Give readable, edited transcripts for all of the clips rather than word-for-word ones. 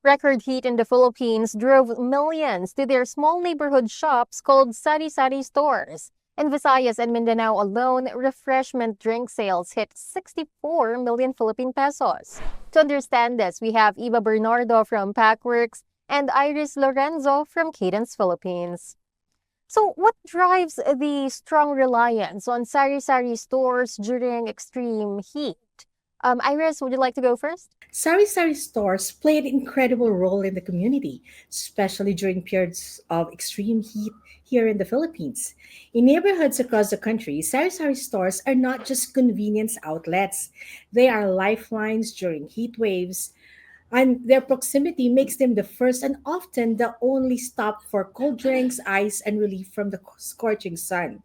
Record heat in the Philippines drove millions to their small neighborhood shops called sari-sari stores. In Visayas and Mindanao alone, refreshment drink sales hit 64 million Philippine pesos. To understand this, we have Eva Bernardo from Packworks and Iris Lorenzo from Cadence Philippines. So, what drives the strong reliance on sari-sari stores during extreme heat? Iris, would you like to go first? Sari-sari stores play an incredible role in the community, especially during periods of extreme heat here in the Philippines. In neighborhoods across the country, sari-sari stores are not just convenience outlets. They are lifelines during heat waves, and their proximity makes them the first and often the only stop for cold drinks, ice, and relief from the scorching sun.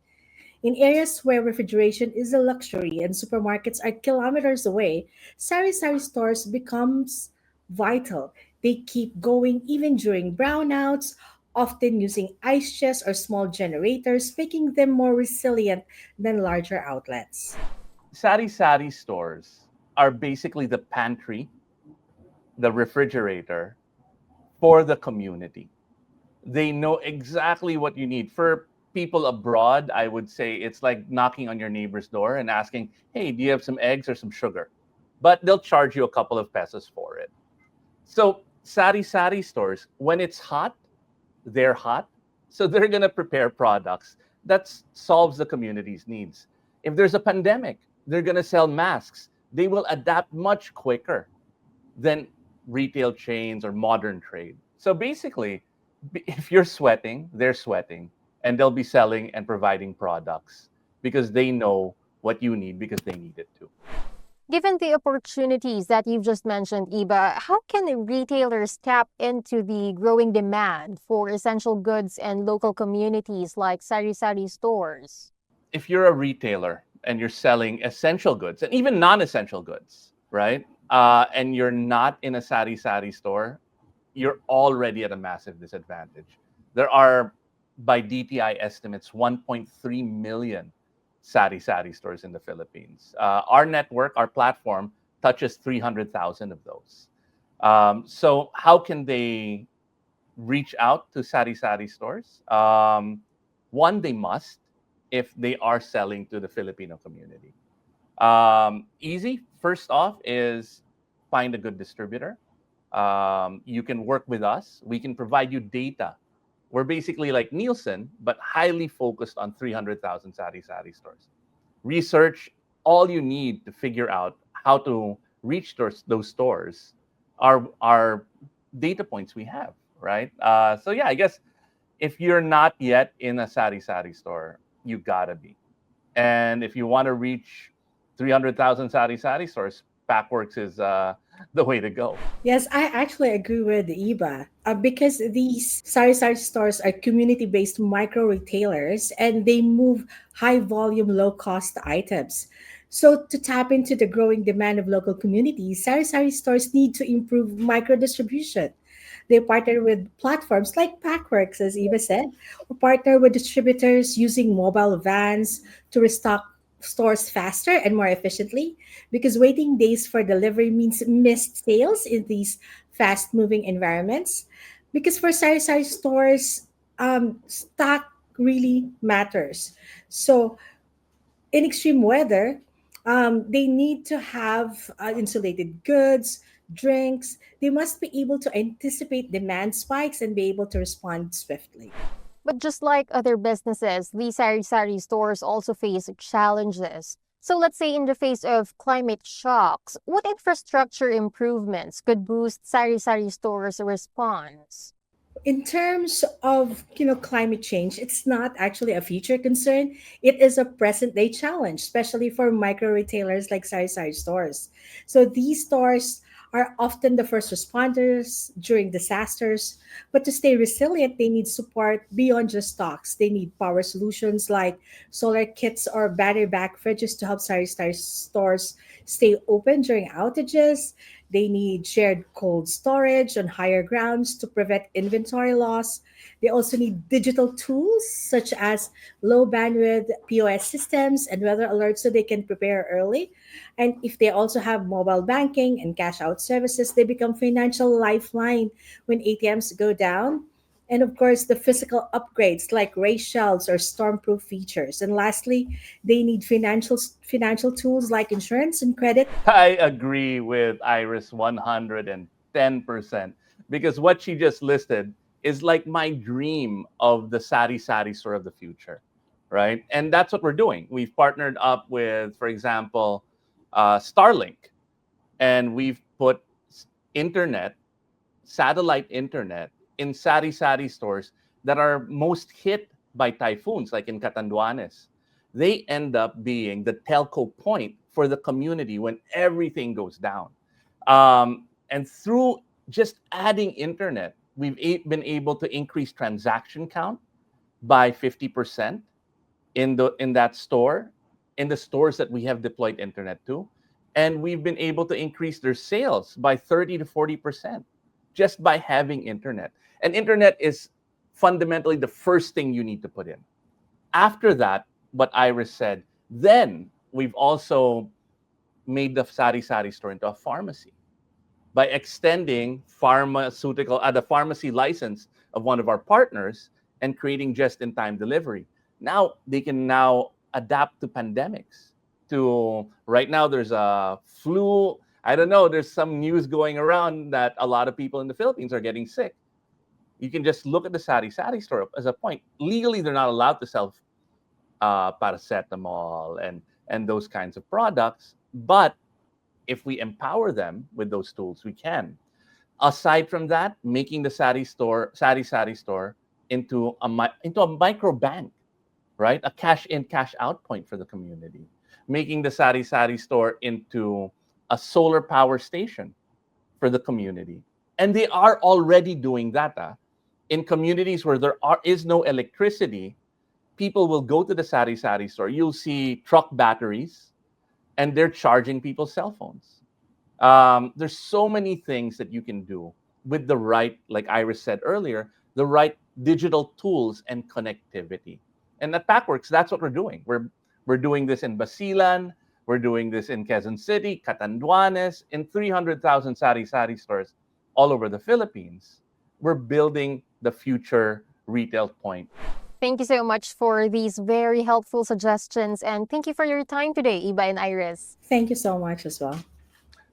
In areas where refrigeration is a luxury and supermarkets are kilometers away, sari-sari stores becomes vital. They keep going even during brownouts, often using ice chests or small generators, making them more resilient than larger outlets. Sari-sari stores are basically the pantry, the refrigerator for the community. They know exactly what you need. For people abroad, I would say it's like knocking on your neighbor's door and asking, hey, do you have some eggs or some sugar? But they'll charge you a couple of pesos for it. So, sari-sari stores, when it's hot, they're hot. So, they're going to prepare products that solves the community's needs. If there's a pandemic, they're going to sell masks. They will adapt much quicker than retail chains or modern trade. So basically, if you're sweating, they're sweating, and they'll be selling and providing products because they know what you need because they need it too. Given the opportunities that you've just mentioned, Iba, how can retailers tap into the growing demand for essential goods and local communities like sari-sari stores? If you're a retailer and you're selling essential goods and even non-essential goods, right? And you're not in a sari-sari store, you're already at a massive disadvantage. There are, by DTI estimates, 1.3 million sari-sari stores in the Philippines. Our network, our platform, touches 300,000 of those. So how can they reach out to sari-sari stores? One, they must if they are selling to the Filipino community. Easy, first off, is find a good distributor. You can work with us. We can provide you data. We're basically like Nielsen, but highly focused on 300,000 sari-sari stores. Research all you need to figure out how to reach those stores are data points we have, right? So yeah, I guess if you're not yet in a sari-sari store, you gotta be. And if you want to reach 300,000 sari-sari stores, Packworks is the way to go. Yes, I actually agree with Iba because these sari-sari stores are community-based micro retailers and they move high-volume, low-cost items. So to tap into the growing demand of local communities, sari-sari stores need to improve micro distribution. They partner with platforms like Packworks, as Eva said, or partner with distributors using mobile vans to restock stores faster and more efficiently because waiting days for delivery means missed sales in these fast moving environments. Because for sari stores, stock really matters. So in extreme weather, they need to have insulated goods, drinks. They must be able to anticipate demand spikes and be able to respond swiftly. But just like other businesses, these sari-sari stores also face challenges. So let's say in the face of climate shocks, what infrastructure improvements could boost sari-sari stores' response? In terms of climate change, it's not actually a future concern. It is a present day challenge, especially for micro retailers like sari stores. So these stores are often the first responders during disasters, but to stay resilient they need support beyond just stocks. They need power solutions like solar kits or battery back fridges to help sari stores stay open during outages. They need shared cold storage on higher grounds to prevent inventory loss. They also need digital tools such as low bandwidth POS systems and weather alerts so they can prepare early. And if they also have mobile banking and cash out services, they become financial lifeline when ATMs go down. And of course, the physical upgrades like raised shelves or stormproof features. And lastly, they need financial tools like insurance and credit. I agree with Iris 110% because what she just listed is like my dream of the sari-sari store of the future, right? And that's what we're doing. We've partnered up with, for example, Starlink, and we've put internet, satellite internet, in sari-sari stores that are most hit by typhoons, like in Catanduanes. They end up being the telco point for the community when everything goes down. And through just adding internet, we've been able to increase transaction count by 50% in that store, in the stores that we have deployed internet to, and we've been able to increase their sales by 30 to 40% just by having internet. And internet is fundamentally the first thing you need to put in. After that, what Iris said, then we've also made the sari-sari store into a pharmacy by extending the pharmacy license of one of our partners and creating just-in-time delivery. Now they can now adapt to pandemics. To right now, there's a flu. I don't know. There's some news going around that a lot of people in the Philippines are getting sick. You can just look at the sari-sari store as a point. Legally, they're not allowed to sell paracetamol and those kinds of products. But if we empower them with those tools, we can. Aside from that, making the sari-sari store into a micro bank, right? A cash in, cash out point for the community. Making the sari-sari store into a solar power station for the community. And they are already doing that. In communities where is no electricity, people will go to the sari-sari store. You'll see truck batteries, and they're charging people's cell phones. There's so many things that you can do with the right, like Iris said earlier, the right digital tools and connectivity. And at Packworks, that's what we're doing. We're doing this in Basilan, we're doing this in Quezon City, Catanduanes, in 300,000 sari-sari stores all over the Philippines. We're building the future retail point. Thank you so much for these very helpful suggestions, and thank you for your time today, Iba and Iris. Thank you so much as well.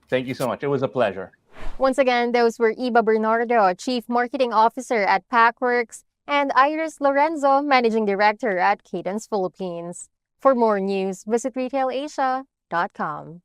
Thank you so much. It was a pleasure. Once again, those were Iba Bernardo, Chief Marketing Officer at Packworks, and Iris Lorenzo, Managing Director at Cadence Philippines. For more news, visit retailasia.com.